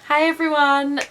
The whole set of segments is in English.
Hi everyone,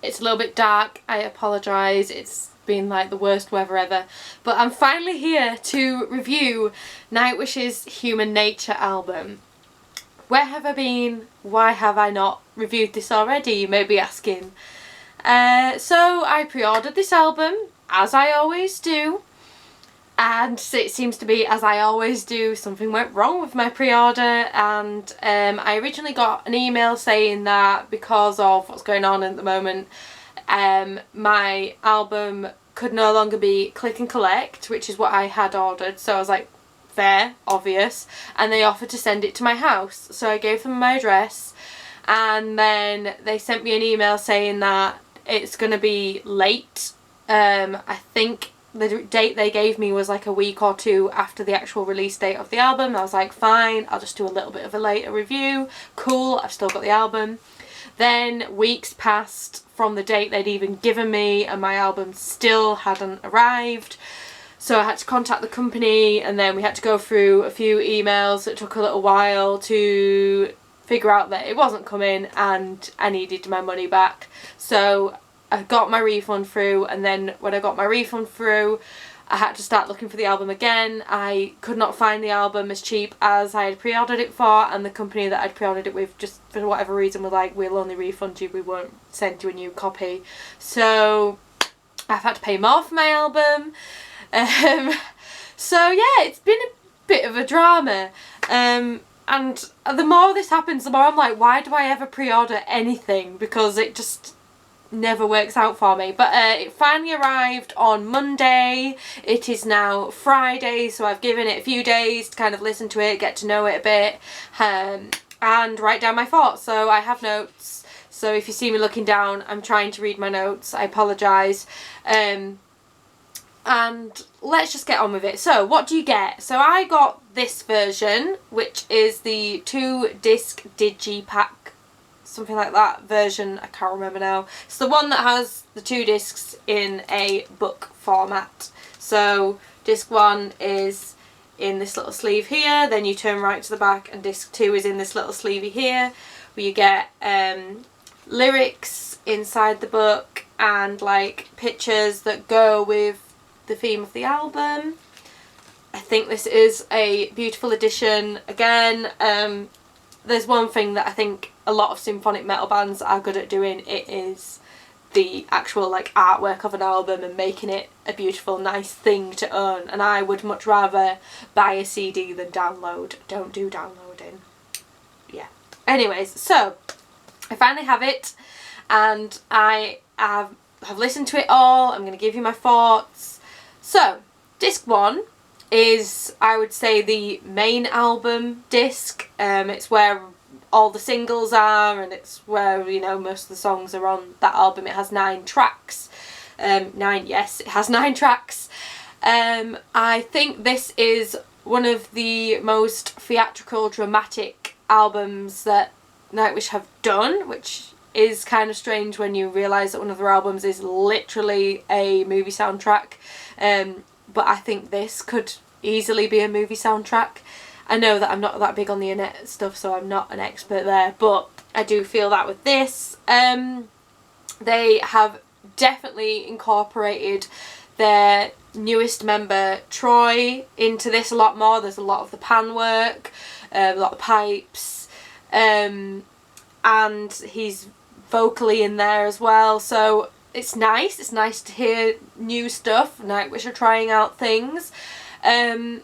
it's a little bit dark, I apologise, it's been like the worst weather ever, but I'm finally here to review Nightwish's Human Nature album. Where have I been? Why have I not reviewed this already, you may be asking. So I pre-ordered this album, as I always do, and it seems to be, as I always do, something went wrong with my pre-order, and I originally got an email saying that because of what's going on at the moment, my album could no longer be click and collect, which is what I had ordered, so I was like, fair, obvious, and they offered to send it to my house, so I gave them my address, and then they sent me an email saying that it's going to be late. I think the date they gave me was like a week or two after the actual release date of the album. I was like, fine, I'll just do a little bit of a later review. Cool, I've still got the album. Then weeks passed from the date they'd even given me and my album still hadn't arrived. So I had to contact the company, and then we had to go through a few emails. It took a little while to figure out that it wasn't coming and I needed my money back. So I got my refund through, and then when I got my refund through, I had to start looking for the album again. I could not find the album as cheap as I had pre-ordered it for, and the company that I'd pre-ordered it with, just for whatever reason, were like, we'll only refund you, we won't send you a new copy. So I've had to pay more for my album. So yeah, it's been a bit of a drama. And the more this happens, the more I'm like, why do I ever pre-order anything? Because it just never works out for me. But it finally arrived on Monday. It is now Friday, so I've given it a few days to kind of listen to it, get to know it a bit, and write down my thoughts. So I have notes, so if you see me looking down, I'm trying to read my notes. I apologise. And let's just get on with it. So what do you get? So I got this version, which is the 2-disc digipack, something like that version, I can't remember now. It's the one that has the 2 discs in a book format. So disc 1 is in this little sleeve here, then you turn right to the back, and disc 2 is in this little sleevey here, where you get lyrics inside the book and like pictures that go with the theme of the album. I think this is a beautiful edition. Again, there's one thing that I think a lot of symphonic metal bands are good at doing. It is the actual like artwork of an album and making it a beautiful, nice thing to own. And I would much rather buy a CD than download. Don't do downloading. Yeah. Anyways, so I finally have it, and I have listened to it all. I'm going to give you my thoughts. So, disc 1 is, I would say, the main album disc. It's where all the singles are, and it's where, you know, most of the songs are on that album. It has 9 tracks. Yes, it has 9 tracks. I think this is one of the most theatrical, dramatic albums that Nightwish have done, which is kind of strange when you realise that one of their albums is literally a movie soundtrack. But I think this could easily be a movie soundtrack. I know that I'm not that big on the internet stuff, so I'm not an expert there, but I do feel that with this. They have definitely incorporated their newest member Troy into this a lot more. There's a lot of the pan work, a lot of pipes, and he's vocally in there as well, so it's nice to hear new stuff. Nightwish are trying out things, and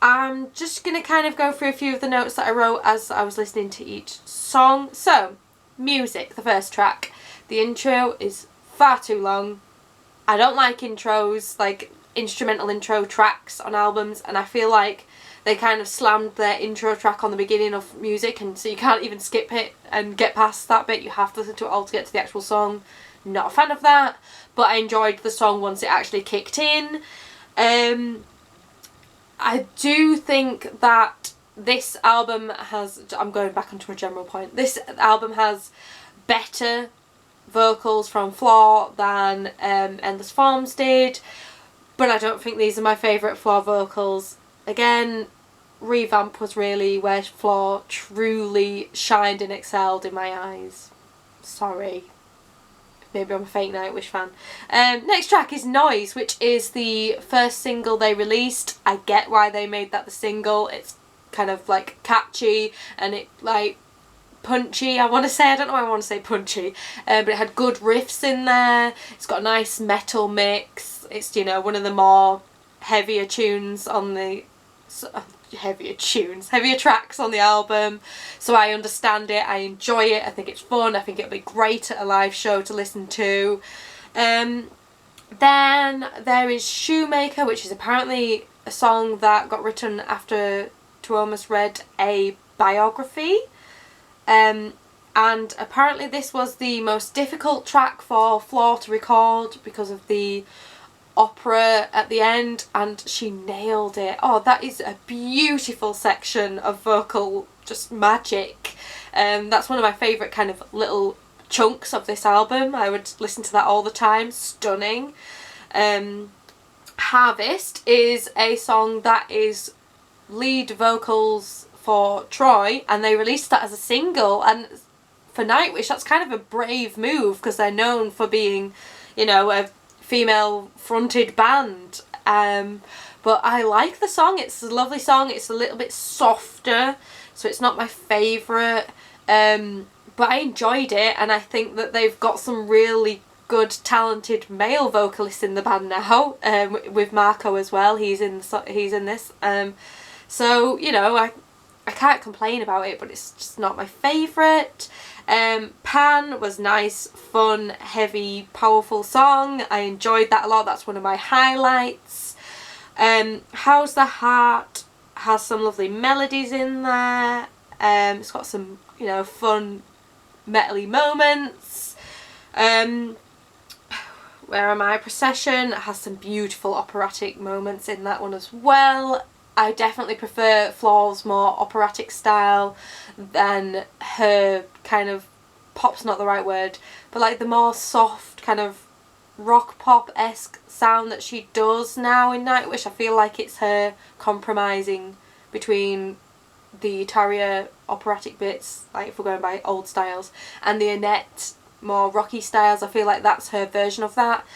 I'm just gonna kind of go through a few of the notes that I wrote as I was listening to each song. So, music, the first track. The intro is far too long. I don't like intros, like instrumental intro tracks on albums, and I feel like they kind of slammed their intro track on the beginning of music, and so you can't even skip it and get past that bit. You have to listen to it all to get to the actual song. Not a fan of that, but I enjoyed the song once it actually kicked in. I do think that this album has, I'm going back onto a general point, this album has better vocals from Floor than Endless Forms did, but I don't think these are my favourite Floor vocals. Again, Revamp was really where Floor truly shined and excelled in my eyes. Sorry. Maybe I'm a fake Nightwish fan. Next track is Noise, which is the first single they released. I get why they made that the single. It's kind of like catchy and it like punchy, I want to say. I don't know why I want to say punchy. But it had good riffs in there. It's got a nice metal mix. It's, you know, one of the more heavier tracks on the album, so I understand it, I enjoy it, I think it's fun, I think it'll be great at a live show to listen to. Then there is Shoemaker, which is apparently a song that got written after Tuomas read a biography, and apparently this was the most difficult track for Floor to record because of the opera at the end, and she nailed it. Oh, that is a beautiful section of vocal just magic. That's one of my favourite kind of little chunks of this album. I would listen to that all the time. Stunning. Harvest is a song that is lead vocals for Troy, and they released that as a single, and for Nightwish that's kind of a brave move because they're known for being, you know, a female fronted band, but I like the song. It's a lovely song. It's a little bit softer, so it's not my favourite, but I enjoyed it, and I think that they've got some really good talented male vocalists in the band now, with Marco as well. He's in this, so you know, I can't complain about it, but it's just not my favourite. Pan was nice, fun, heavy, powerful song. I enjoyed that a lot. That's one of my highlights. How's the Heart has some lovely melodies in there. It's got some, you know, fun metally moments. Where Am I? Procession has some beautiful operatic moments in that one as well. I definitely prefer Floor's more operatic style than her kind of, pop's not the right word, but like the more soft kind of rock pop-esque sound that she does now in Nightwish. I feel like it's her compromising between the Tarja operatic bits, like if we're going by old styles, and the Annette more rocky styles. I feel like that's her version of that.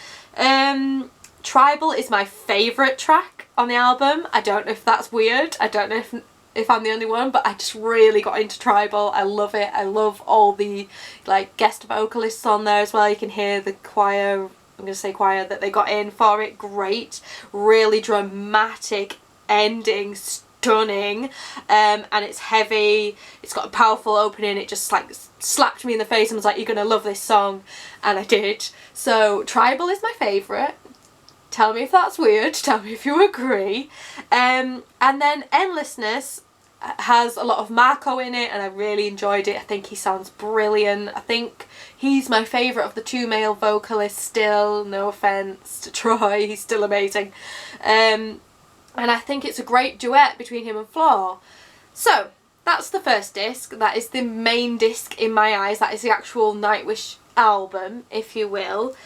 Tribal is my favourite track on the album. I don't know if that's weird. I don't know if I'm the only one, but I just really got into Tribal. I love it. I love all the like guest vocalists on there as well. You can hear the choir, I'm going to say choir, that they got in for it. Great. Really dramatic ending. Stunning. And it's heavy. It's got a powerful opening. It just like slapped me in the face and was like, you're going to love this song. And I did. So Tribal is my favourite. Tell me if that's weird, tell me if you agree. And then Endlessness has a lot of Marco in it, and I really enjoyed it. I think he sounds brilliant. I think he's my favourite of the two male vocalists still. No offence to Troy, he's still amazing. And I think it's a great duet between him and Floor. So, that's the first disc. That is the main disc in my eyes. That is the actual Nightwish album, if you will.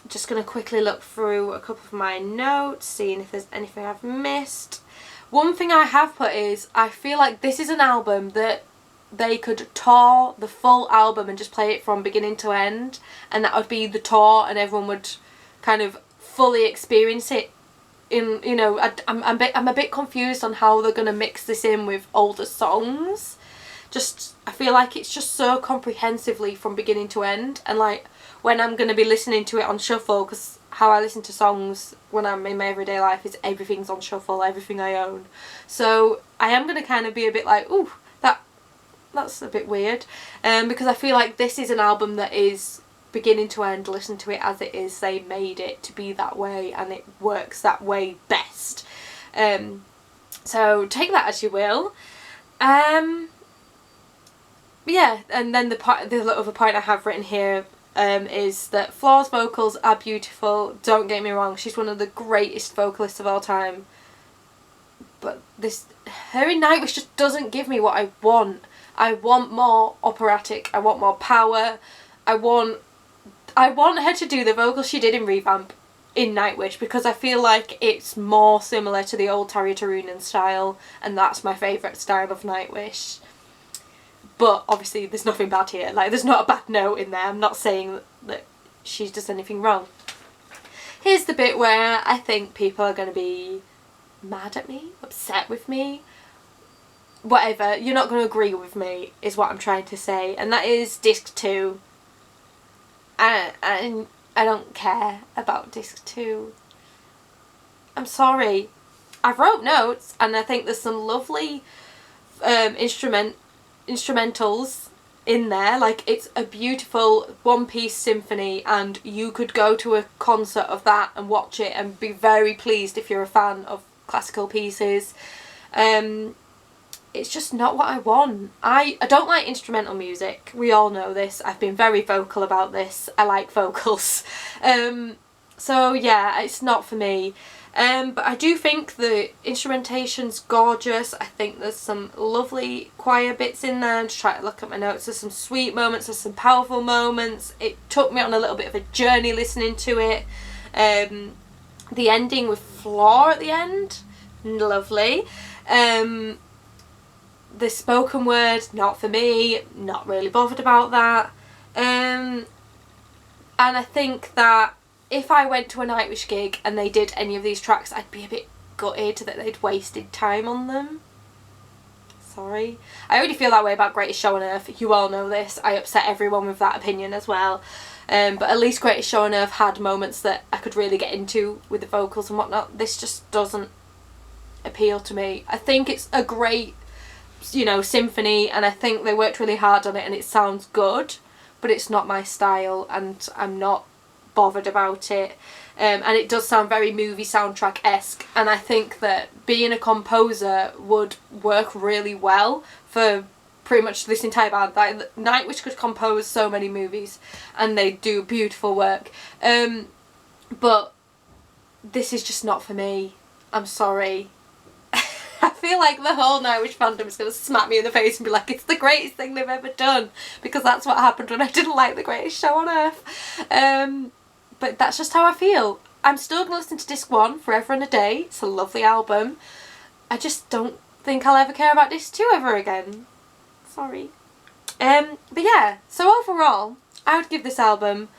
Just going to quickly look through a couple of my notes, seeing if there's anything I've missed. One thing I have put is, I feel like this is an album that they could tour the full album and just play it from beginning to end, and that would be the tour, and everyone would kind of fully experience it. In, you know, I'm a bit confused on how they're going to mix this in with older songs. Just, I feel like it's just so comprehensively from beginning to end, and like when I'm going to be listening to it on shuffle, because how I listen to songs when I'm in my everyday life is everything's on shuffle, everything I own. So I am going to kind of be a bit like, ooh, that's a bit weird, because I feel like this is an album that is beginning to end, listen to it as it is. They made it to be that way, and it works that way best. So take that as you will. Yeah, and then the other point I have written here is that Floor's vocals are beautiful. Don't get me wrong, she's one of the greatest vocalists of all time. But her in Nightwish just doesn't give me what I want. I want more operatic. I want more power. I want her to do the vocals she did in Revamp. in Nightwish, because I feel like it's more similar to the old Tarja Turunen style, and that's my favourite style of Nightwish. But obviously there's nothing bad here, like there's not a bad note in there. I'm not saying that she does anything wrong. Here's the bit where I think people are going to be mad at me, upset with me, whatever. You're not going to agree with me is what I'm trying to say, and that is disc 2. I don't care about disc 2. I'm sorry. I wrote notes and I think there's some lovely instrumentals in there. Like, it's a beautiful one-piece symphony, and you could go to a concert of that and watch it and be very pleased if you're a fan of classical pieces. It's just not what I want. I don't like instrumental music. We all know this. I've been very vocal about this. I like vocals. So yeah, it's not for me. But I do think the instrumentation's gorgeous. I think there's some lovely choir bits in there. I'm just trying to look at my notes. There's some sweet moments, there's some powerful moments. It took me on a little bit of a journey listening to it. The ending with Floor at the end, lovely. The spoken word, not for me, not really bothered about that. And I think that if I went to a Nightwish gig and they did any of these tracks, I'd be a bit gutted that they'd wasted time on them. Sorry. I already feel that way about Greatest Show on Earth. You all know this. I upset everyone with that opinion as well. But at least Greatest Show on Earth had moments that I could really get into with the vocals and whatnot. This just doesn't appeal to me. I think it's a great, you know, symphony, and I think they worked really hard on it and it sounds good, but it's not my style and I'm not bothered about it. And it does sound very movie soundtrack-esque, and I think that being a composer would work really well for pretty much this entire band. Like, Nightwish could compose so many movies and they do beautiful work, but this is just not for me. I'm sorry. I feel like the whole Nightwish fandom is going to smack me in the face and be like, it's the greatest thing they've ever done, because that's what happened when I didn't like The Greatest Show on Earth. But that's just how I feel. I'm still going to listen to disc 1 forever and a day. It's a lovely album. I just don't think I'll ever care about disc 2 ever again. Sorry. But yeah, so overall, I would give this album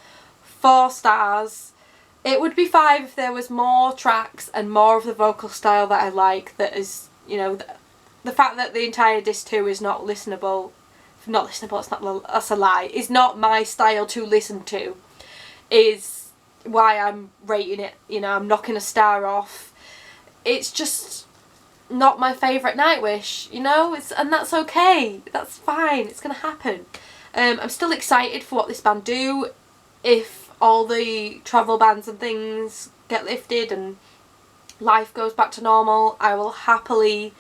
4 stars. It would be 5 if there was more tracks and more of the vocal style that I like. That is, you know, the fact that the entire disc 2 is not listenable. Not listenable, that's a lie. Is not my style to listen to. Is why I'm rating it. You know, I'm knocking a star off. It's just not my favourite Nightwish, you know, and that's okay. That's fine. It's gonna happen. I'm still excited for what this band do. If all the travel bans and things get lifted and life goes back to normal, I will happily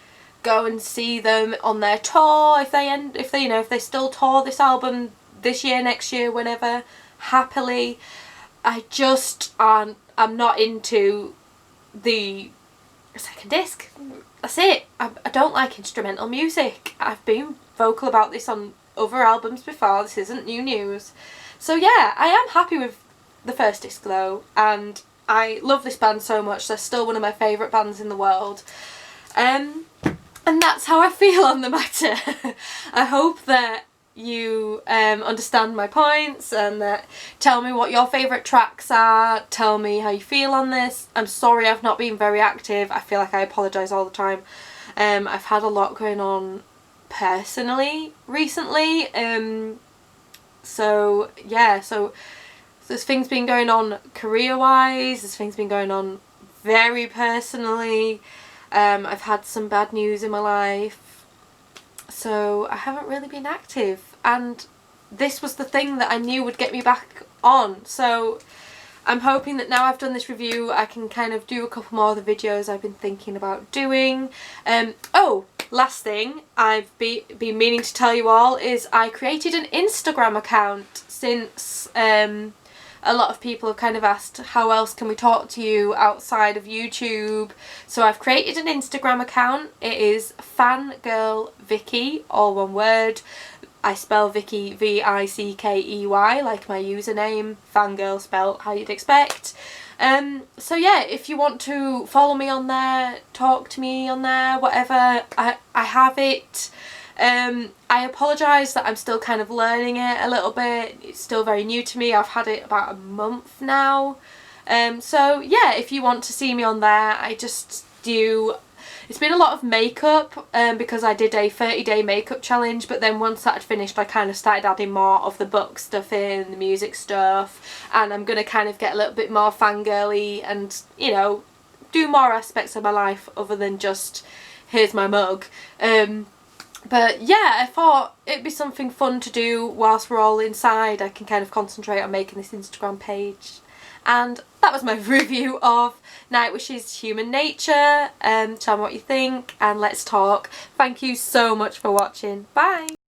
go and see them on their tour. If they still tour this album this year, next year, whenever, happily. I'm not into the second disc. That's it. I don't like instrumental music. I've been vocal about this on other albums before. This isn't new news. So yeah, I am happy with the first disc though, and I love this band so much. They're still one of my favourite bands in the world. And that's how I feel on the matter. I hope that you understand my points and that tell me what your favourite tracks are. Tell me how you feel on this. I'm sorry I've not been very active. I feel like I apologise all the time. I've had a lot going on personally recently. So yeah, so there's things been going on career-wise, there's things been going on very personally. I've had some bad news in my life. So I haven't really been active, and this was the thing that I knew would get me back on. So I'm hoping that now I've done this review I can kind of do a couple more of the videos I've been thinking about doing. Oh, last thing I've been meaning to tell you all is I created an Instagram account since a lot of people have kind of asked how else can we talk to you outside of YouTube. So I've created an Instagram account. It is Fangirl Vicky, all one word. I spell Vicky Vickey like my username. Fangirl spelled how you'd expect. So yeah, if you want to follow me on there, talk to me on there, whatever, I have it. I apologise that I'm still kind of learning it a little bit. It's still very new to me. I've had it about a month now. So yeah, if you want to see me on there, I just do... It's been a lot of makeup because I did a 30-day makeup challenge, but then once that had finished I kind of started adding more of the book stuff in, the music stuff, and I'm going to kind of get a little bit more fangirly and, you know, do more aspects of my life other than just here's my mug. But yeah, I thought it'd be something fun to do whilst we're all inside. I can kind of concentrate on making this Instagram page. And that was my review of Nightwish's Human Nature. Tell me what you think and let's talk. Thank you so much for watching. Bye!